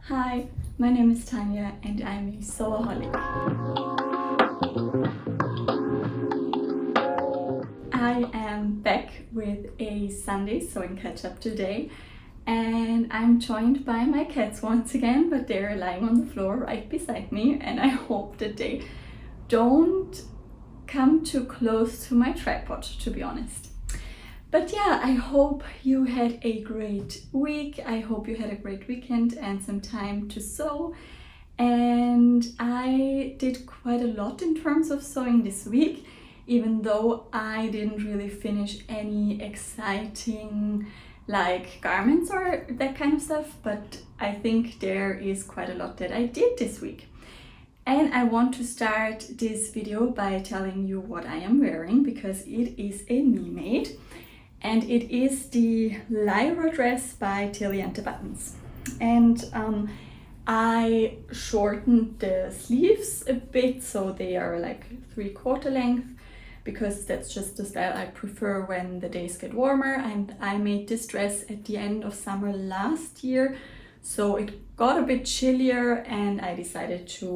Hi, my name is Tanya and I'm a sewaholic. I am back with a Sunday sewing catch-up today, and I'm joined by my cats once again, but they're lying on the floor right beside me, and I hope that they don't come too close to my tripod, to be honest. But yeah, I hope you had a great week. I hope you had a great weekend and some time to sew. And I did quite a lot in terms of sewing this week, even though I didn't really finish any exciting like garments or that kind of stuff, but I think there is quite a lot that I did this week. And I want to start this video by telling you what I am wearing, because it is a me made. And it is the Lyra Dress by Tilly and the Buttons. And I shortened the sleeves a bit, so they are like 3/4 length, because that's just the style I prefer when the days get warmer. And I made this dress at the end of summer last year, so it got a bit chillier and I decided to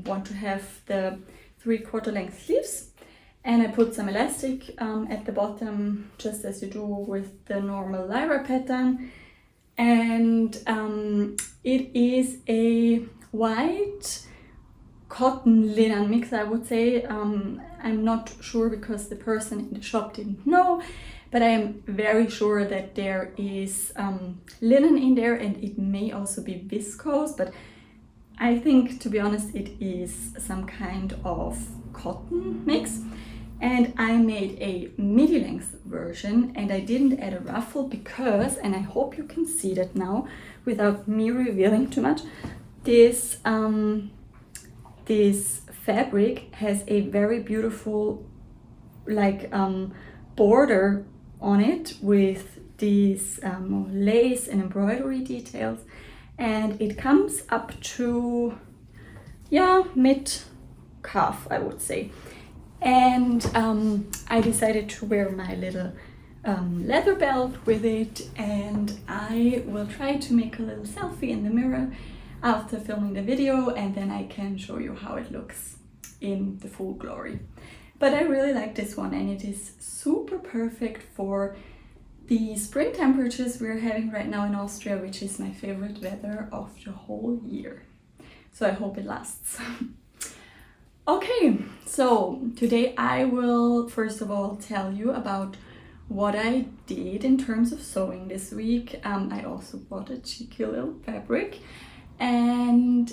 want to have the 3/4 length sleeves. And I put some elastic at the bottom, just as you do with the normal Lyra pattern. And it is a white cotton linen mix, I would say. I'm not sure because the person in the shop didn't know, but I am very sure that there is linen in there, and it may also be viscose, but I think, to be honest, it is some kind of cotton mix. And I made a midi length version, and I didn't add a ruffle because, and I hope you can see that now without me revealing too much, this fabric has a very beautiful like border on it with these lace and embroidery details, and it comes up to mid calf, I would say. And I decided to wear my little leather belt with it, and I will try to make a little selfie in the mirror after filming the video, and then I can show you how it looks in the full glory. But I really like this one, and it is super perfect for the spring temperatures we're having right now in Austria, which is my favorite weather of the whole year. So I hope it lasts. Okay, so today I will first of all tell you about what I did in terms of sewing this week. I also bought a cheeky little fabric, and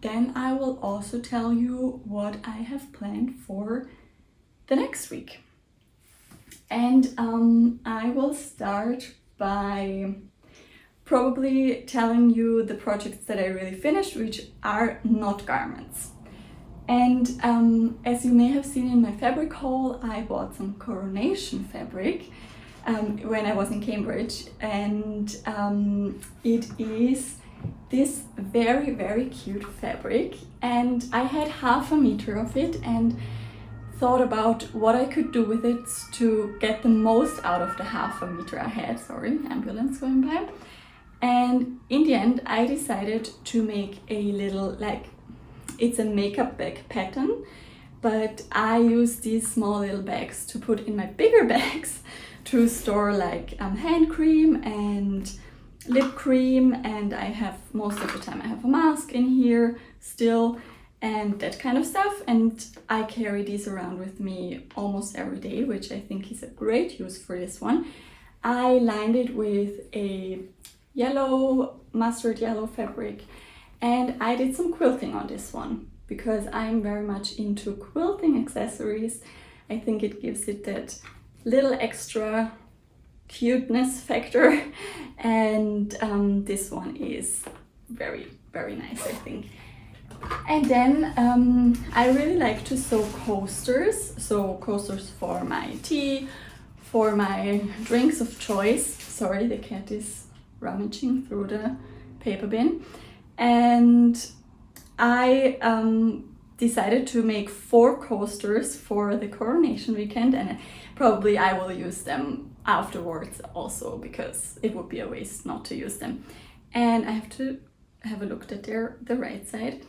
then I will also tell you what I have planned for the next week. And I will start by probably telling you the projects that I really finished, which are not garments. And as you may have seen in my fabric haul, I bought some Coronation fabric when I was in Cambridge, and it is this very, very cute fabric, and I had 1/2 meter of it and thought about what I could do with it to get the most out of the 1/2 meter I had. Sorry, ambulance going by. And in the end I decided to make a little, it's a makeup bag pattern, but I use these small little bags to put in my bigger bags to store like hand cream and lip cream, and I have, most of the time I have a mask in here still and that kind of stuff, and I carry these around with me almost every day, which I think is a great use for this one. I lined it with a mustard yellow fabric, and I did some quilting on this one because I'm very much into quilting accessories. I think it gives it that little extra cuteness factor, and this one is very, very nice, I think. And then I really like to sew coasters, so coasters for my tea, for my drinks of choice. Sorry, the cat is rummaging through the paper bin. And I decided to make 4 coasters for the Coronation weekend, and probably I will use them afterwards also, because it would be a waste not to use them. And I have to have a look at the right side.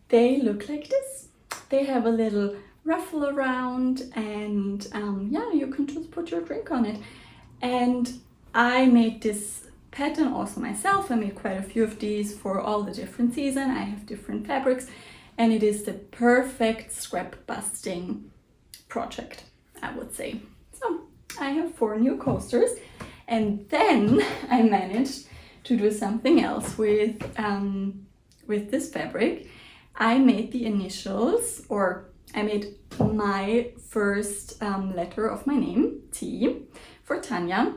They look like this. They have a little ruffle around, and yeah, you can just put your drink on it. And I made this pattern also myself. I made quite a few of these for all the different seasons. I have different fabrics, and it is the perfect scrap busting project, I would say. So I have 4 new coasters, and then I managed to do something else with this fabric. I made the initials, or I made my first letter of my name, T, for Tanya,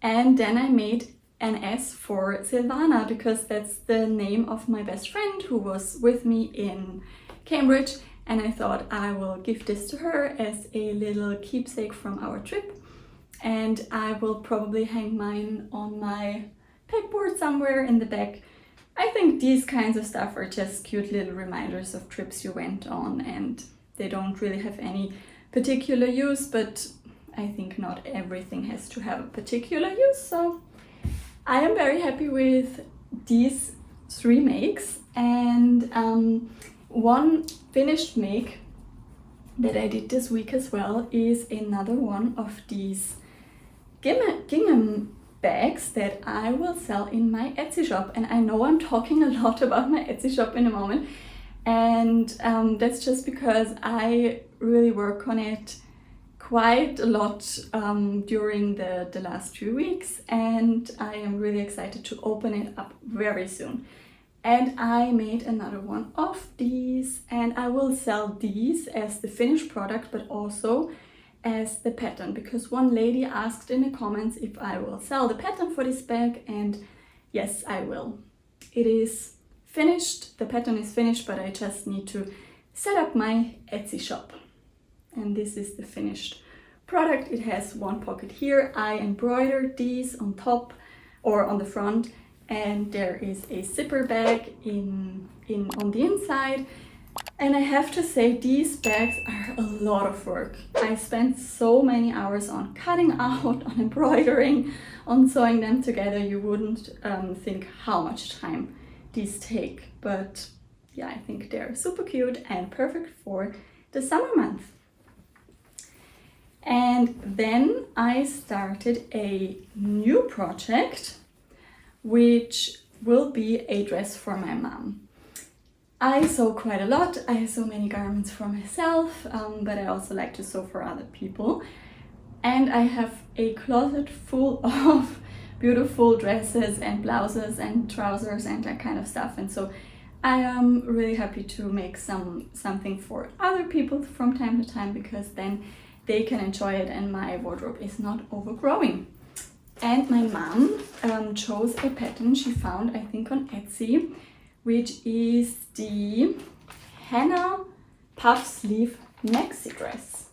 and then I made an S for Silvana, because that's the name of my best friend who was with me in Cambridge, and I thought I will give this to her as a little keepsake from our trip, and I will probably hang mine on my pegboard somewhere in the back. I think these kinds of stuff are just cute little reminders of trips you went on, and they don't really have any particular use, but I think not everything has to have a particular use. So I am very happy with these 3 makes, and one finished make that I did this week as well is another one of these gingham bags that I will sell in my Etsy shop. And I know I'm talking a lot about my Etsy shop in a moment, and that's just because I really work on it quite a lot during the last few weeks, and I am really excited to open it up very soon. And I made another one of these, and I will sell these as the finished product, but also as the pattern, because one lady asked in the comments if I will sell the pattern for this bag, and yes, I will. It is finished, the pattern is finished, but I just need to set up my Etsy shop. And this is the finished product. It has one pocket here. I embroidered these on top or on the front, and there is a zipper bag on the inside. And I have to say, these bags are a lot of work. I spent so many hours on cutting out, on embroidering, on sewing them together. You wouldn't think how much time these take, but yeah, I think they're super cute and perfect for the summer month. And then I started a new project, which will be a dress for my mom. I sew quite a lot. I sew many garments for myself, but I also like to sew for other people. And I have a closet full of beautiful dresses and blouses and trousers and that kind of stuff. And so I am really happy to make something for other people from time to time, because then they can enjoy it and my wardrobe is not overgrowing. And my mom chose a pattern she found, I think, on Etsy, which is the henna puff sleeve maxi dress.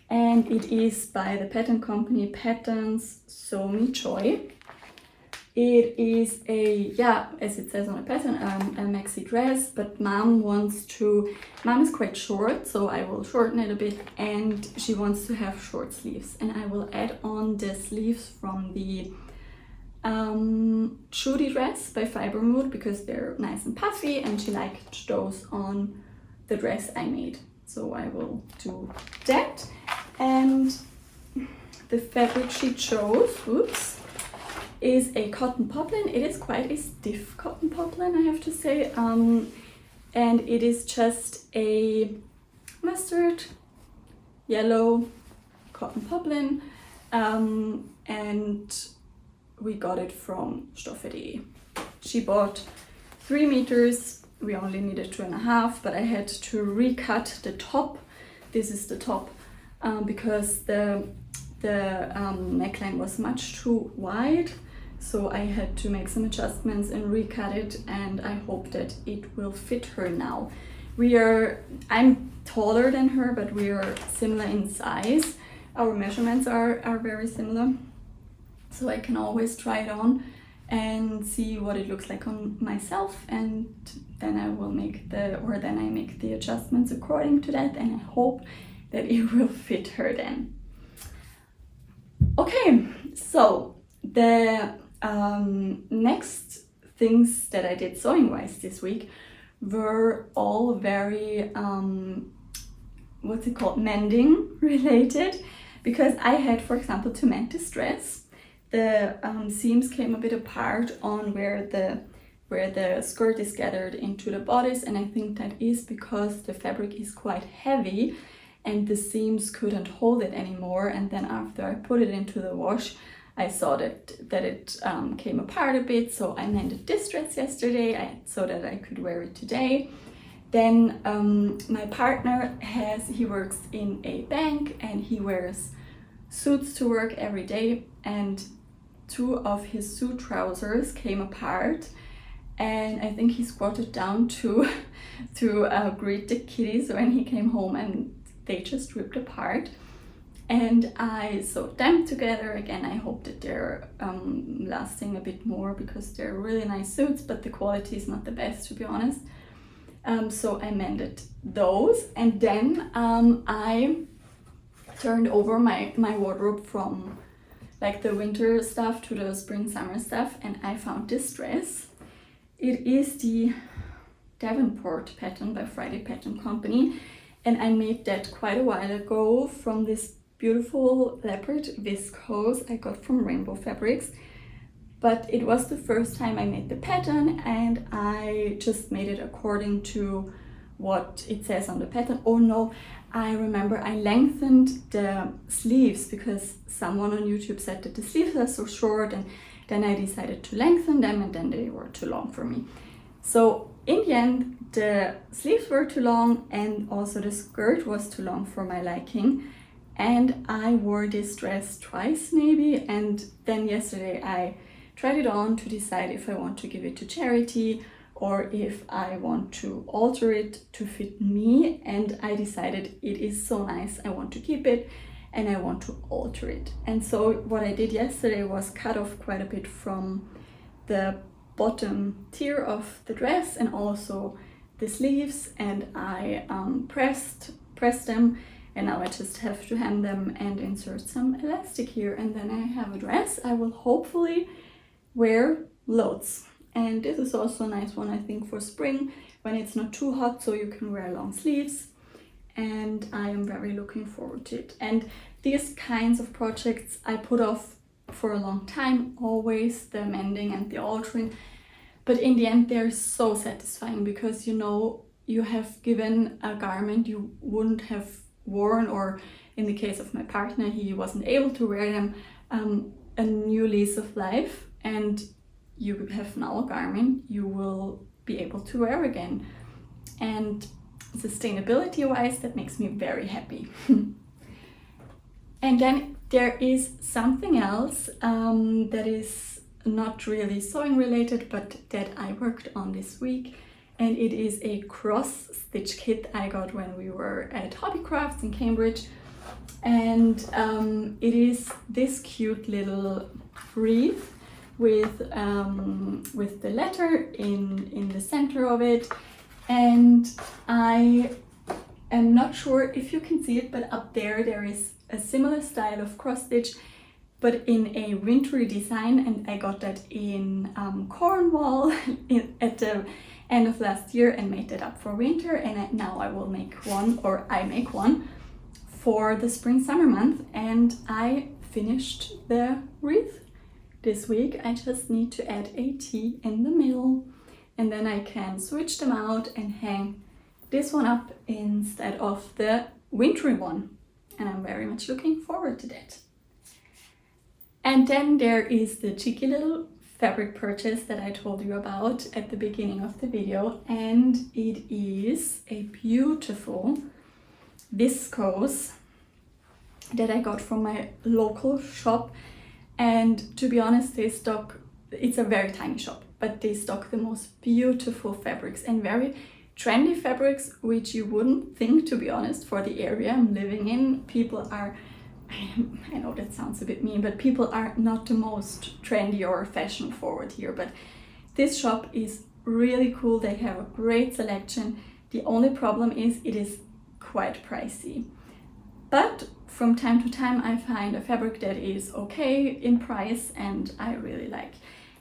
And it is by the pattern company Patterns Sew Me Joy. It is as it says on the pattern, a maxi dress, but mom is quite short, so I will shorten it a bit, and she wants to have short sleeves. And I will add on the sleeves from the Shooty dress by Fiber Mood, because they're nice and puffy, and she liked those on the dress I made. So I will do that. And the fabric she chose, is a cotton poplin. It is quite a stiff cotton poplin, I have to say, and it is just a mustard yellow cotton poplin, and we got it from Stoffe.de. She bought 3 meters. We only needed 2.5, but I had to recut the top. This is the top, because the neckline was much too wide. So I had to make some adjustments and recut it, and I hope that it will fit her now. I'm taller than her, but we are similar in size. Our measurements are very similar. So I can always try it on and see what it looks like on myself, and then I make the adjustments according to that, and I hope that it will fit her then. Okay, so the next things that I did sewing wise this week were all very what's it called, mending related, because I had, for example, to mend this dress. The seams came a bit apart on where the skirt is gathered into the bodice, and I think that is because the fabric is quite heavy and the seams couldn't hold it anymore. And then after I put it into the wash, I saw that it came apart a bit, so I mended this dress yesterday so that I could wear it today. Then my partner he works in a bank and he wears suits to work every day, and 2 of his suit trousers came apart, and I think he squatted down to greet the kitties when he came home, and they just ripped apart. And I sewed them together again. I hope that they're lasting a bit more, because they're really nice suits, but the quality is not the best, to be honest. So I mended those, and then I turned over my wardrobe from like the winter stuff to the spring summer stuff, and I found this dress. It is the Davenport pattern by Friday Pattern Company, and I made that quite a while ago from this beautiful leopard viscose I got from Rainbow Fabrics. But it was the first time I made the pattern, and I just made it according to what it says on the pattern. Oh no, I remember I lengthened the sleeves because someone on YouTube said that the sleeves are so short, and then I decided to lengthen them, and then they were too long for me. So in the end, the sleeves were too long, and also the skirt was too long for my liking. And I wore this dress twice maybe, and then yesterday I tried it on to decide if I want to give it to charity or if I want to alter it to fit me, and I decided it is so nice, I want to keep it and I want to alter it. And so what I did yesterday was cut off quite a bit from the bottom tier of the dress and also the sleeves, and I pressed them, and now I just have to hem them and insert some elastic here, and then I have a dress I will hopefully wear loads. And this is also a nice one, I think, for spring when it's not too hot, so you can wear long sleeves, and I am very looking forward to it. And these kinds of projects I put off for a long time, always the mending and the altering, but in the end they're so satisfying, because you know you have given a garment you wouldn't have worn, or in the case of my partner, he wasn't able to wear them, a new lease of life, and you have now a garment you will be able to wear again. And sustainability wise, that makes me very happy. And then there is something else that is not really sewing related, but that I worked on this week, and it is a cross stitch kit I got when we were at Hobby Crafts in Cambridge. And it is this cute little wreath with the letter in the center of it, and I am not sure if you can see it, but up there is a similar style of cross stitch, but in a wintry design, and I got that in Cornwall at the end of last year and made that up for winter, and now I will make one, or I make one for the spring summer month, and I finished the wreath this week. I just need to add a T in the middle, and then I can switch them out and hang this one up instead of the wintry one, and I'm very much looking forward to that. And then there is the cheeky little fabric purchase that I told you about at the beginning of the video, and it is a beautiful viscose that I got from my local shop. And to be honest, they stock, it's a very tiny shop, but they stock the most beautiful fabrics and very trendy fabrics, which you wouldn't think, to be honest, for the area I'm living in. People are, I know that sounds a bit mean, but people are not the most trendy or fashion forward here, but this shop is really cool. They have a great selection. The only problem is it is quite pricey, but from time to time I find a fabric that is okay in price and I really like.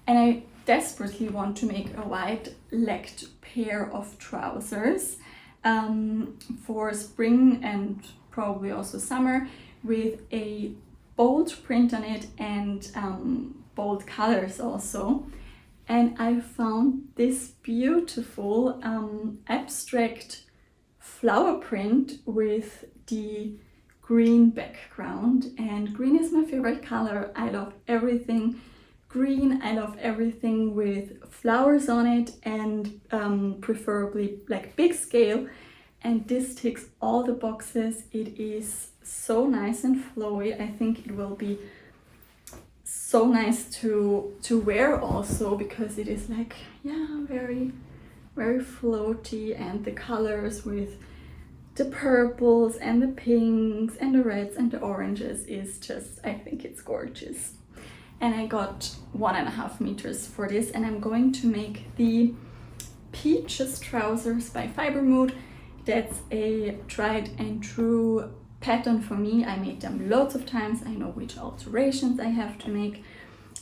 And I desperately want to make a wide-legged pair of trousers for spring and probably also summer, with a bold print on it and bold colors also. And I found this beautiful abstract flower print with the green background, and green is my favorite color. I love everything green. I love everything with flowers on it, and preferably like big scale, and this ticks all the boxes. It is so nice and flowy. I think it will be so nice to wear also, because it is like, yeah, very floaty, and the colors with the purples and the pinks and the reds and the oranges is just, I think it's gorgeous. And I got 1.5 meters for this, and I'm going to make the Peaches trousers by Fiber Mood. That's a tried and true pattern for me. I made them loads of times. I know which alterations I have to make.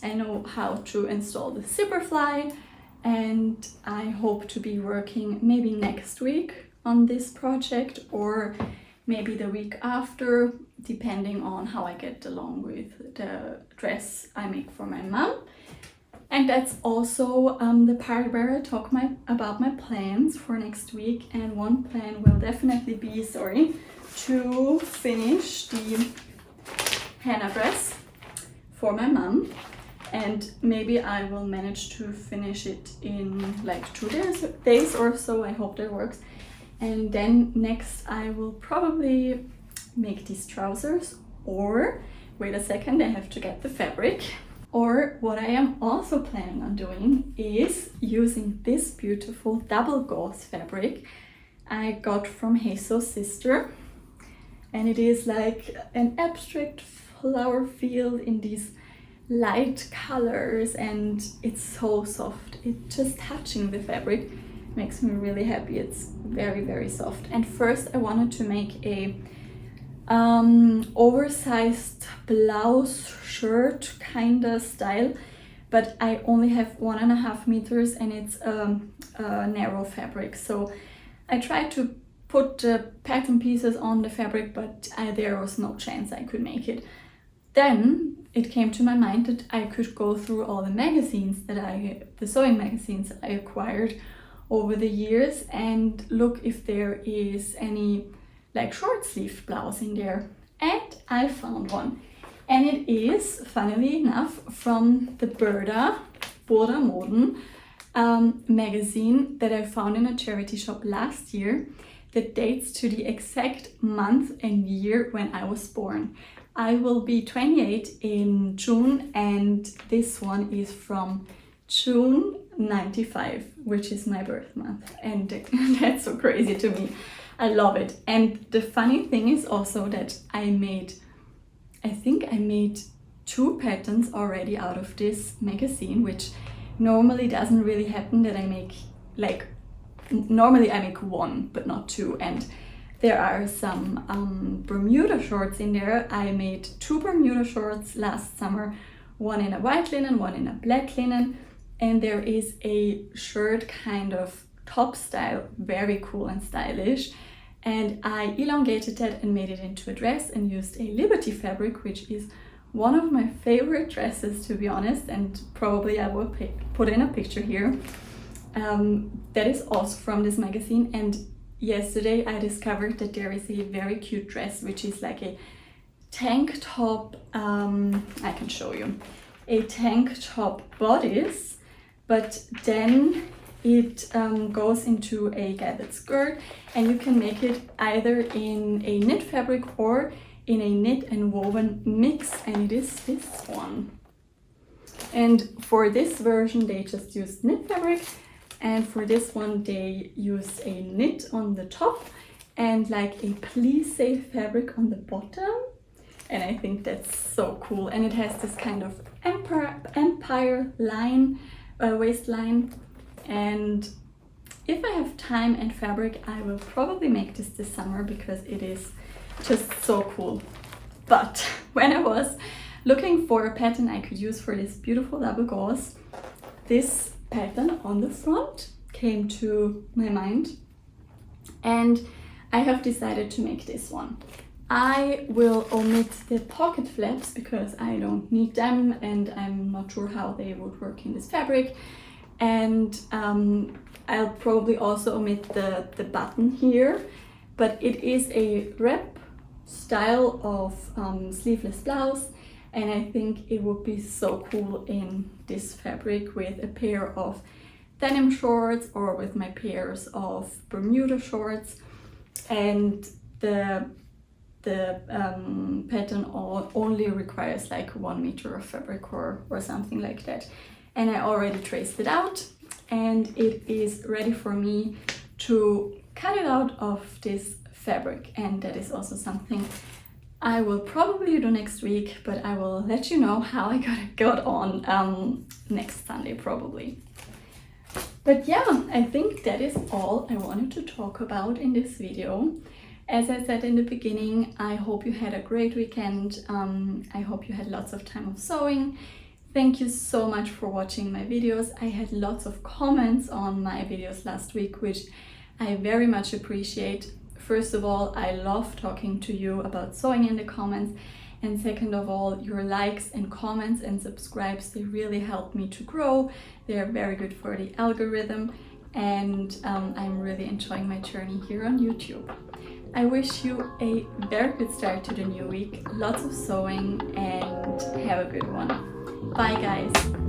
I know how to install the zipper fly, and I hope to be working maybe next week on this project, or maybe the week after, depending on how I get along with the dress I make for my mom. And that's also the part where I talk about my plans for next week. And one plan will definitely be, to finish the henna dress for my mom. And maybe I will manage to finish it in like 2 days or so. I hope that works. And then next I will probably make these trousers, or wait a second, I have to get the fabric. Or what I am also planning on doing is using this beautiful double gauze fabric I got from Hazel's sister. And it is like an abstract flower field in these light colors, and it's so soft. It's just touching the fabric makes me really happy. It's very soft. And first I wanted to make a oversized blouse shirt kind of style, but I only have 1.5 meters and it's a narrow fabric. So I tried to put the pattern pieces on the fabric, but there was no chance I could make it. Then it came to my mind that I could go through all the magazines the sewing magazines I acquired over the years, and look if there is any like short sleeve blouse in there. And I found one, and it is, funnily enough, from the Burda Moden magazine that I found in a charity shop last year, that dates to the exact month and year when I was born. I will be 28 in June, and this one is from June 95, which is my birth month, and that's so crazy to me. I love it. And the funny thing is also that I think I made 2 patterns already out of this magazine, which normally doesn't really happen, that I make normally I make 1 but not 2. And there are some Bermuda shorts in there. I made 2 Bermuda shorts last summer, one in a white linen, one in a black linen. And there is a shirt kind of top style, very cool and stylish. And I elongated that and made it into a dress, and used a Liberty fabric, which is one of my favorite dresses, to be honest. And probably I will put in a picture here. That is also from this magazine. And yesterday I discovered that there is a very cute dress, which is like a tank top, I can show you, a tank top bodice, but then it goes into a gathered skirt, and you can make it either in a knit fabric or in a knit and woven mix, and it is this one. And for this version they just used knit fabric, and for this one they used a knit on the top and like a plissé fabric on the bottom. And I think that's so cool, and it has this kind of empire line, waistline. And if I have time and fabric, I will probably make this summer, because it is just so cool. But when I was looking for a pattern I could use for this beautiful double gauze, this pattern on the front came to my mind, and I have decided to make this one. I will omit the pocket flaps because I don't need them and I'm not sure how they would work in this fabric. And I'll probably also omit the button here, but it is a wrap style of sleeveless blouse, and I think it would be so cool in this fabric with a pair of denim shorts or with my pairs of Bermuda shorts. And the pattern only requires like 1 meter of fabric or something like that. And I already traced it out, and it is ready for me to cut it out of this fabric. And that is also something I will probably do next week, but I will let you know how I got on next Sunday probably. But yeah, I think that is all I wanted to talk about in this video. As I said in the beginning, I hope you had a great weekend. I hope you had lots of time of sewing. Thank you so much for watching my videos. I had lots of comments on my videos last week, which I very much appreciate. First of all, I love talking to you about sewing in the comments. And second of all, your likes and comments and subscribes, they really help me to grow. They are very good for the algorithm, and I'm really enjoying my journey here on YouTube. I wish you a very good start to the new week, lots of sewing, and have a good one. Bye guys!